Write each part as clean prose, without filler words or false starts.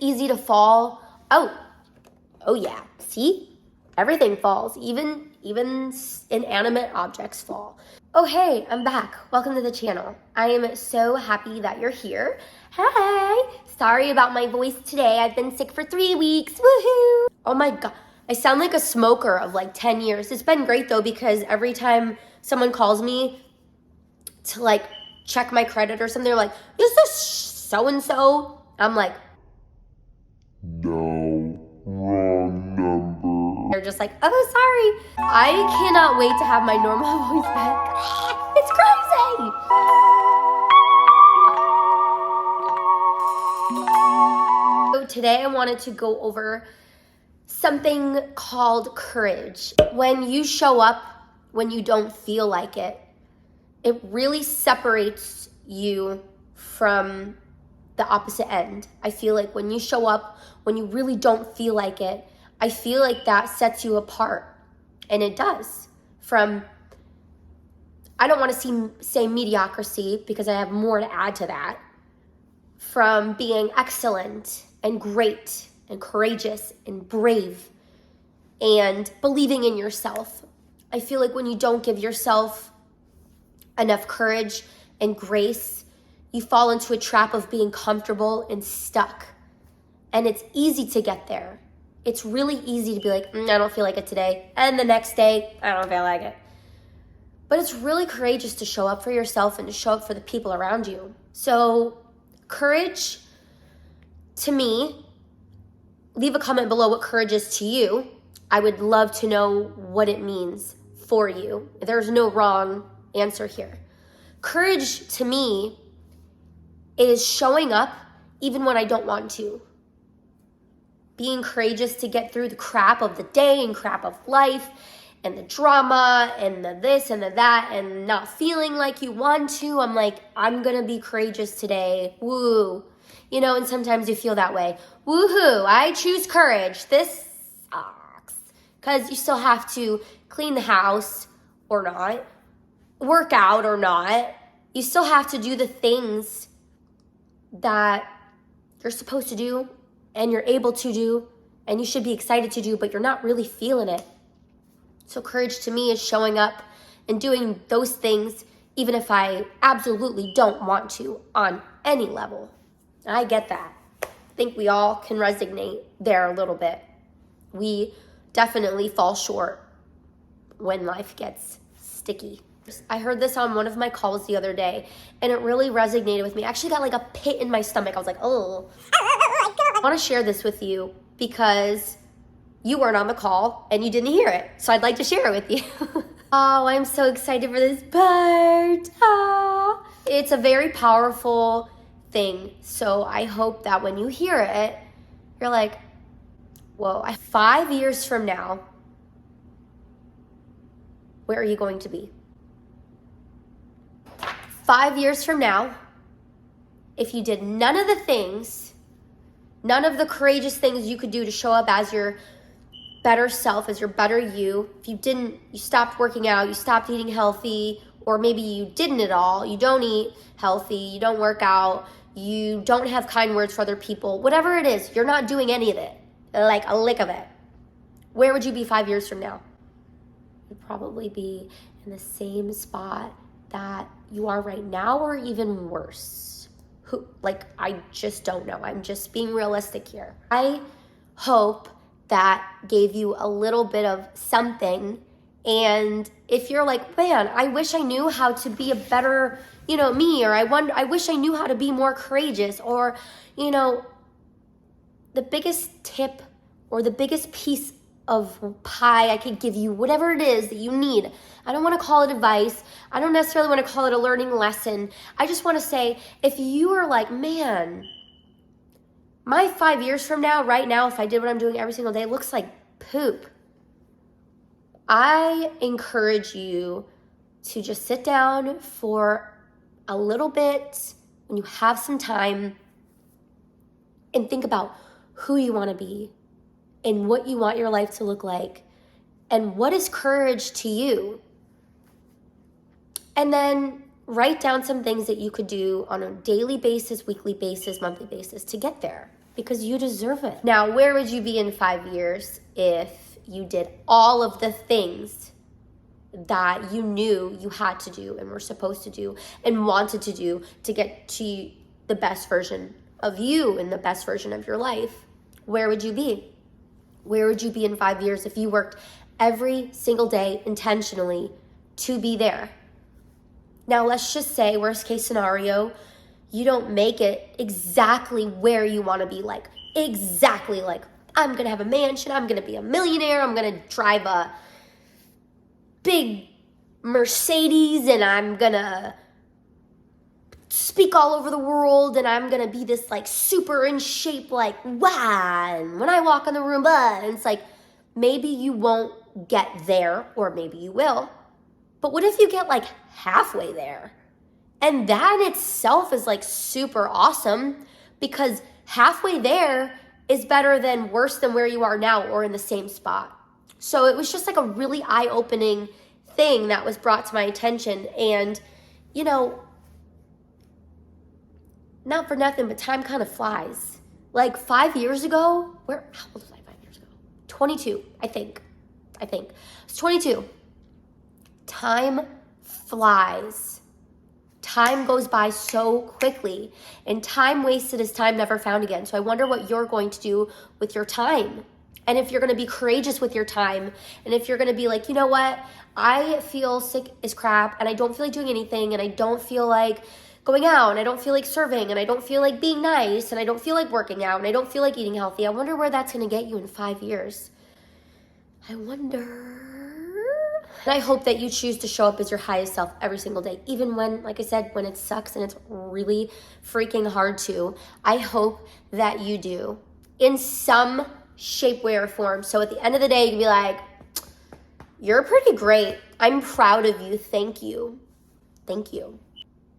easy to fall. Oh yeah, see? Everything falls, even inanimate objects fall. Oh hey, I'm back. Welcome to the channel. I am so happy that you're here. Hey, sorry about my voice today. I've been sick for 3 weeks, woohoo! Oh my God, I sound like a smoker of like 10 years. It's been great though, because every time someone calls me to like check my credit or something, they're like, is this so-and-so? I'm like, no, wrong number. they're just like, oh, sorry. I cannot wait to have my normal voice back. It's crazy. So today I wanted to go over something called courage. When you show up when you don't feel like it, it really separates you from the opposite end. I feel like when you show up when you really don't feel like it, I feel like that sets you apart. And it does. From, I don't want to say mediocrity, because I have more to add to that, from being excellent and great and courageous and brave and believing in yourself. I feel like when you don't give yourself enough courage and grace, you fall into a trap of being comfortable and stuck. And it's easy to get there. It's really easy to be like, I don't feel like it today. And the next day, I don't feel like it. But it's really courageous to show up for yourself and to show up for the people around you. So courage, to me, leave a comment below what courage is to you. I would love to know what it means for you. There's no wrong answer here. Courage to me is showing up even when I don't want to. Being courageous to get through the crap of the day and crap of life and the drama and the this and the that and not feeling like you want to. I'm like, I'm gonna be courageous today. Woo. You know, and sometimes you feel that way. Woohoo, I choose courage. This sucks. Because you still have to clean the house or not, work out or not. You still have to do the things that you're supposed to do and you're able to do and you should be excited to do, but you're not really feeling it. So courage to me is showing up and doing those things even if I absolutely don't want to on any level. I get that. I think we all can resonate there a little bit. We definitely fall short when life gets sticky. I heard this on one of my calls the other day, and it really resonated with me. I actually got like a pit in my stomach. I was like, oh. I want to share this with you because you weren't on the call and you didn't hear it. So I'd like to share it with you. Oh, I'm so excited for this part. Oh. It's a very powerful thing. So I hope that when you hear it, you're like, whoa, 5 years from now, where are you going to be? 5 years from now, if you did none of the things, none of the courageous things you could do to show up as your better self, as your better you, if you stopped working out, you stopped eating healthy, or maybe you didn't at all, you don't eat healthy, you don't work out, you don't have kind words for other people, whatever it is, you're not doing any of it, like a lick of it. Where would you be 5 years from now? You'd probably be in the same spot that you are right now, or even worse. I just don't know. I'm just being realistic here. I hope that gave you a little bit of something. And if you're like, man, I wish I knew how to be a better, me, or I wish I knew how to be more courageous, or, the biggest tip or the biggest piece of pie I could give you, whatever it is that you need. I don't want to call it advice. I don't necessarily want to call it a learning lesson. I just want to say, if you are like, man, my 5 years from now, right now, if I did what I'm doing every single day, looks like poop. I encourage you to just sit down for a little bit when you have some time and think about who you want to be and what you want your life to look like and what is courage to you. And then write down some things that you could do on a daily basis, weekly basis, monthly basis to get there. because you deserve it. Now, where would you be in 5 years if you did all of the things that you knew you had to do and were supposed to do and wanted to do to get to the best version of you and the best version of your life? Where would you be? Where would you be in 5 years if you worked every single day intentionally to be there? Now, let's just say, worst case scenario, you don't make it exactly where you want to be, like exactly like, I'm going to have a mansion, I'm going to be a millionaire, I'm going to drive a big Mercedes, and I'm going to speak all over the world, and I'm going to be this like super in shape, like, wow, and when I walk in the room, and it's like, maybe you won't get there, or maybe you will. But what if you get like halfway there? And that in itself is like super awesome, because halfway there is better than worse than where you are now or in the same spot. So it was just like a really eye-opening thing that was brought to my attention. And, you know, not for nothing, but time kind of flies. Like 5 years ago, how old was I 5 years ago? 22, I think. I was 22. Time flies. Time goes by so quickly, and time wasted is time never found again. So I wonder what you're going to do with your time, and if you're going to be courageous with your time, and if you're going to be like, you know what, I feel sick as crap, and I don't feel like doing anything, and I don't feel like going out, and I don't feel like serving, and I don't feel like being nice, and I don't feel like working out, and I don't feel like eating healthy. I wonder where that's going to get you in 5 years. I wonder. And I hope that you choose to show up as your highest self every single day, even when, like I said, when it sucks and it's really freaking hard to. I hope that you do in some shape, way, or form. So at the end of the day, you can be like, you're pretty great. I'm proud of you. Thank you. Thank you.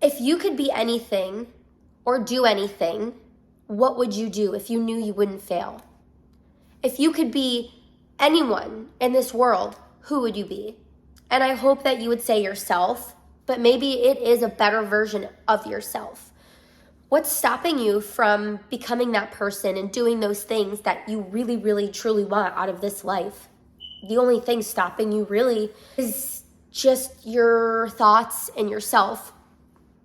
If you could be anything or do anything, what would you do if you knew you wouldn't fail? If you could be anyone in this world, who would you be? And I hope that you would say yourself, but maybe it is a better version of yourself. What's stopping you from becoming that person and doing those things that you really, really, truly want out of this life? The only thing stopping you really is just your thoughts and yourself,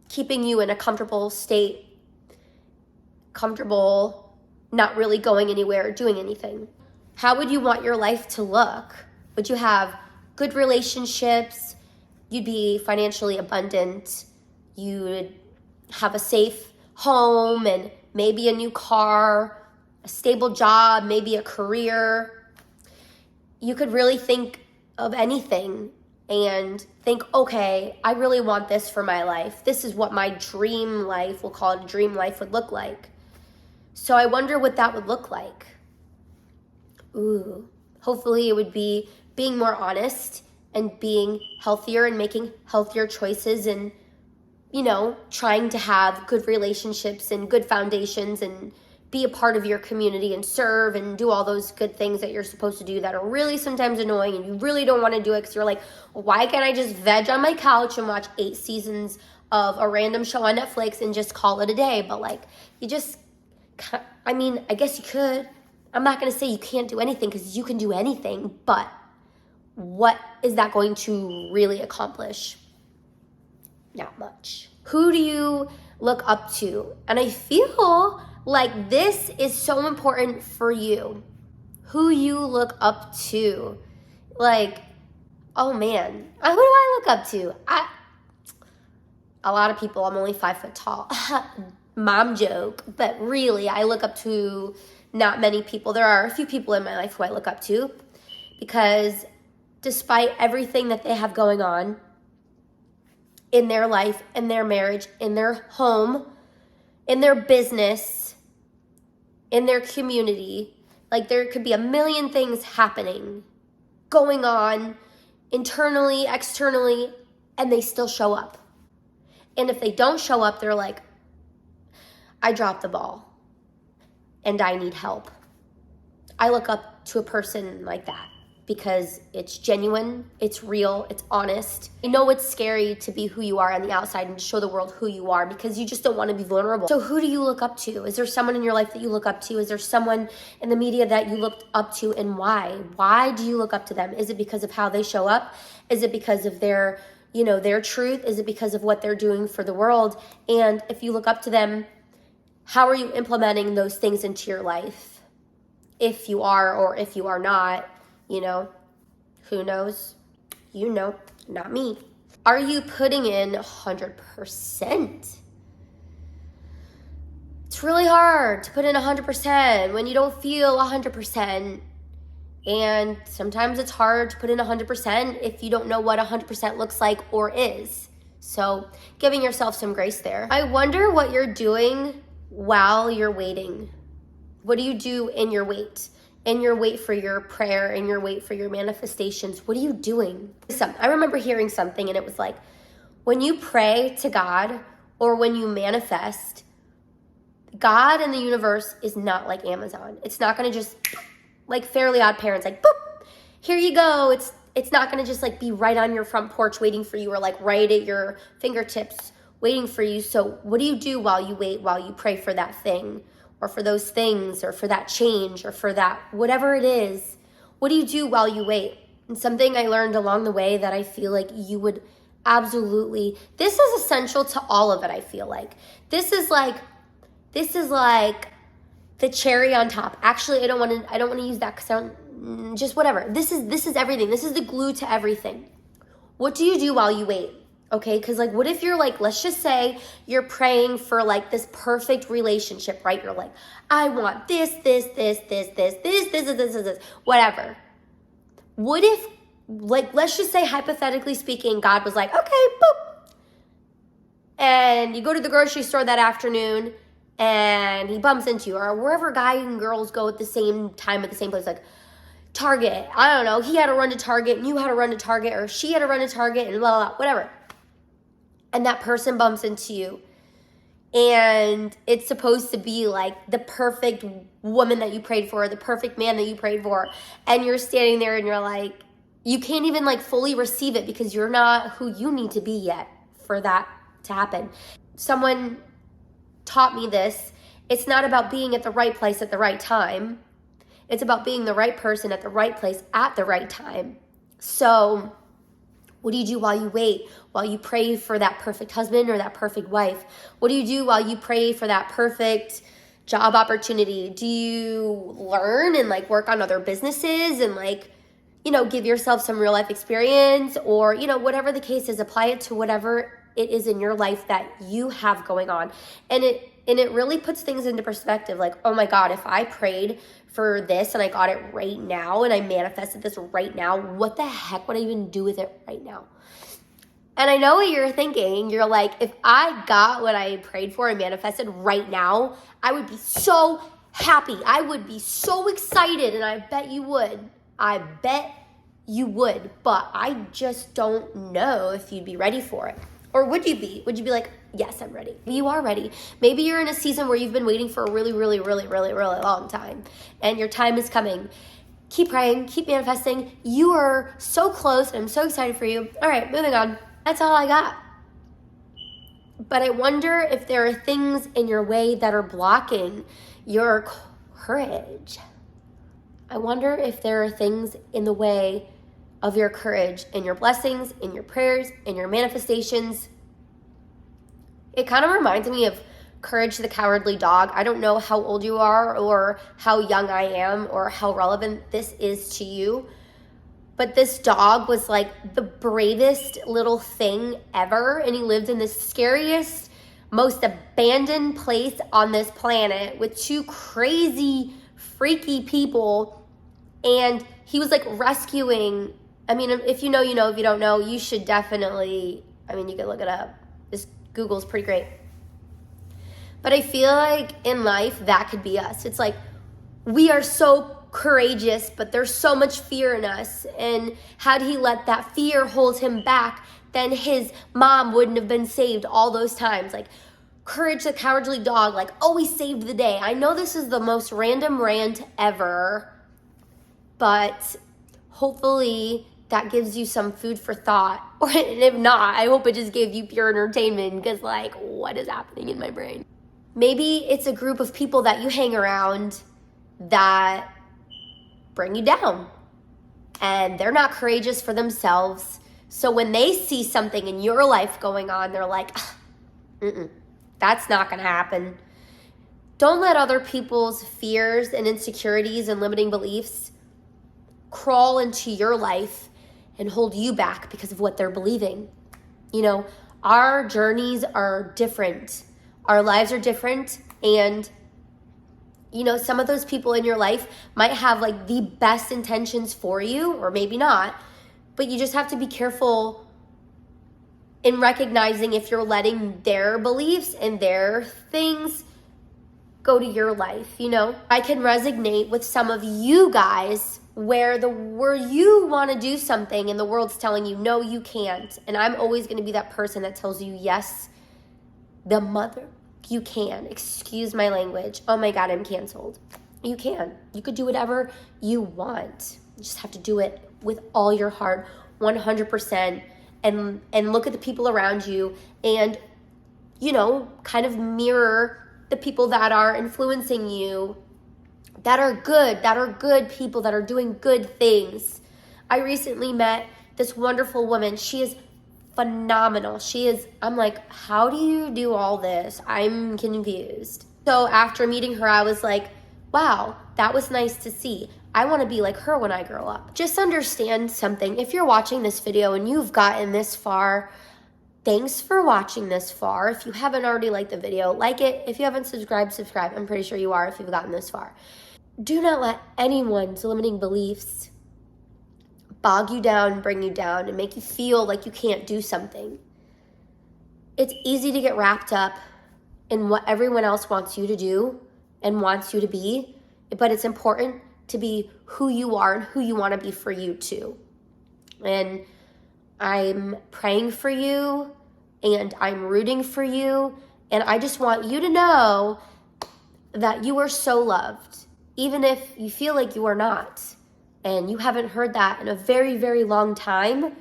keeping you in a comfortable state, comfortable, not really going anywhere or doing anything. How would you want your life to look? Would you have good relationships? You'd be financially abundant. You'd have a safe home and maybe a new car, a stable job, maybe a career. You could really think of anything and think, okay, I really want this for my life. This is what my dream life, we'll call it a dream life, would look like. So I wonder what that would look like. Ooh, hopefully it would be being more honest and being healthier and making healthier choices and, you know, trying to have good relationships and good foundations and be a part of your community and serve and do all those good things that you're supposed to do that are really sometimes annoying and you really don't want to do it because you're like, why can't I just veg on my couch and watch 8 seasons of a random show on Netflix and just call it a day? But like, you just, I mean, I guess you could. I'm not going to say you can't do anything because you can do anything, but what is that going to really accomplish? Not much. Who do you look up to? And I feel like this is so important for you. Who you look up to. Like, oh man, who do I look up to? A lot of people, I'm only 5 foot tall. Mom joke, but really I look up to not many people. There are a few people in my life who I look up to because despite everything that they have going on in their life, in their marriage, in their home, in their business, in their community, like there could be a million things happening, going on internally, externally, and they still show up. And if they don't show up, they're like, I dropped the ball and I need help. I look up to a person like that. because it's genuine, it's real, it's honest. I know it's scary to be who you are on the outside and show the world who you are because you just don't want to be vulnerable. So who do you look up to? Is there someone in your life that you look up to? Is there someone in the media that you looked up to, and why? Why do you look up to them? Is it because of how they show up? Is it because of their truth? Is it because of what they're doing for the world? And if you look up to them, how are you implementing those things into your life? If you are or if you are not, who knows? Not me. Are you putting in 100%? It's really hard to put in 100% when you don't feel 100%. And sometimes it's hard to put in 100% if you don't know what 100% looks like or is. So giving yourself some grace there. I wonder what you're doing while you're waiting. What do you do in your wait? In your wait for your prayer, in your wait for your manifestations, what are you doing? I remember hearing something and it was like, when you pray to God or when you manifest, God and the universe is not like Amazon. It's not going to just, like Fairly Odd Parents, like, boop, here you go. It's not going to just like be right on your front porch waiting for you or like right at your fingertips waiting for you. So what do you do while you wait, while you pray for that thing? Or for those things, or for that change, or for that, whatever it is, what do you do while you wait? And something I learned along the way that I feel like you would absolutely, this is essential to all of it, I feel like. This is like the cherry on top. Actually, I don't want to use that because just whatever. This is everything. This is the glue to everything. What do you do while you wait? Okay, because like, what if you're like, let's just say you're praying for like this perfect relationship, right? You're like, I want this, whatever. What if, like, let's just say hypothetically speaking, God was like, okay, boop. And you go to the grocery store that afternoon and he bumps into you, or wherever guys and girls go at the same time at the same place, like Target. I don't know. He had to run to Target and you had to run to Target, or she had to run to Target and blah, blah, blah, whatever. And that person bumps into you. And it's supposed to be like the perfect woman that you prayed for, the perfect man that you prayed for. And you're standing there and you're like, you can't even like fully receive it because you're not who you need to be yet for that to happen. Someone taught me this. It's not about being at the right place at the right time. It's about being the right person at the right place at the right time. So what do you do while you wait? While you pray for that perfect husband or that perfect wife? What do you do while you pray for that perfect job opportunity? Do you learn and like work on other businesses and like, give yourself some real life experience, or, whatever the case is, apply it to whatever it is in your life that you have going on. And it really puts things into perspective. Like, oh my God, if I prayed for this and I got it right now and I manifested this right now, what the heck would I even do with it right now? And I know what you're thinking. You're like, if I got what I prayed for and manifested right now, I would be so happy. I would be so excited, and I bet you would. I bet you would, but I just don't know if you'd be ready for it. Or would you be? Would you be like, yes, I'm ready? You are ready. Maybe you're in a season where you've been waiting for a really, really, really, really, really long time, and your time is coming. Keep praying, keep manifesting. You are so close, and I'm so excited for you. All right, moving on. That's all I got. But I wonder if there are things in your way that are blocking your courage. I wonder if there are things in the way of your courage, in your blessings, in your prayers, in your manifestations. It kind of reminds me of Courage the Cowardly Dog. I don't know how old you are or how young I am or how relevant this is to you, but this dog was like the bravest little thing ever, and he lived in the scariest, most abandoned place on this planet with two crazy, freaky people, and he was like rescuing. I mean, if you know, you know. If you don't know, you should definitely, you can look it up. This Google's pretty great. But I feel like in life, that could be us. It's like, we are so courageous, but there's so much fear in us. And had he let that fear hold him back, then his mom wouldn't have been saved all those times. Like, Courage the Cowardly Dog, like, always saved the day. I know this is the most random rant ever, but hopefully that gives you some food for thought. Or and if not, I hope it just gave you pure entertainment, because like, what is happening in my brain? Maybe it's a group of people that you hang around that bring you down, and they're not courageous for themselves. So when they see something in your life going on, they're like, that's not gonna happen. Don't let other people's fears and insecurities and limiting beliefs crawl into your life and hold you back because of what they're believing. You know, our journeys are different. Our lives are different. And, you know, some of those people in your life might have like the best intentions for you, or maybe not. But you just have to be careful in recognizing if you're letting their beliefs and their things go to your life, you know? I can resonate with some of you guys where you want to do something and the world's telling you, no, you can't. And I'm always going to be that person that tells you, yes, the mother, you can. Excuse my language. Oh my God, I'm canceled. You can. You could do whatever you want. You just have to do it with all your heart, 100%. And look at the people around you and, you know, kind of mirror the people that are influencing you, that are good people, that are doing good things. I recently met this wonderful woman. She is phenomenal. I'm like, how do you do all this? I'm confused. So after meeting her, I was like, wow, that was nice to see. I want to be like her when I grow up. Just understand something. If you're watching this video and you've gotten this far, thanks for watching this far. If you haven't already liked the video, like it. If you haven't subscribed, subscribe. I'm pretty sure you are if you've gotten this far. Do not let anyone's limiting beliefs bog you down, bring you down, and make you feel like you can't do something. It's easy to get wrapped up in what everyone else wants you to do and wants you to be, but it's important to be who you are and who you want to be for you too. And I'm praying for you, and I'm rooting for you, and I just want you to know that you are so loved, even if you feel like you are not, and you haven't heard that in a very, very long time.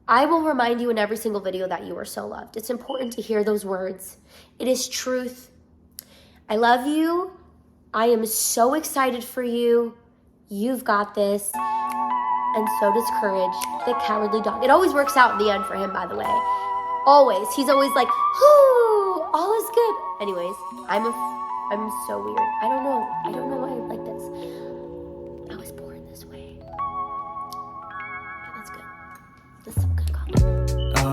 I will remind you in every single video that you are so loved. It's important to hear those words. It is truth. I love you. I am so excited for you. You've got this. And so does Courage, the cowardly dog. It always works out in the end for him, by the way. Always. He's always like, whoo, all is good. Anyways, I'm so weird. I don't know why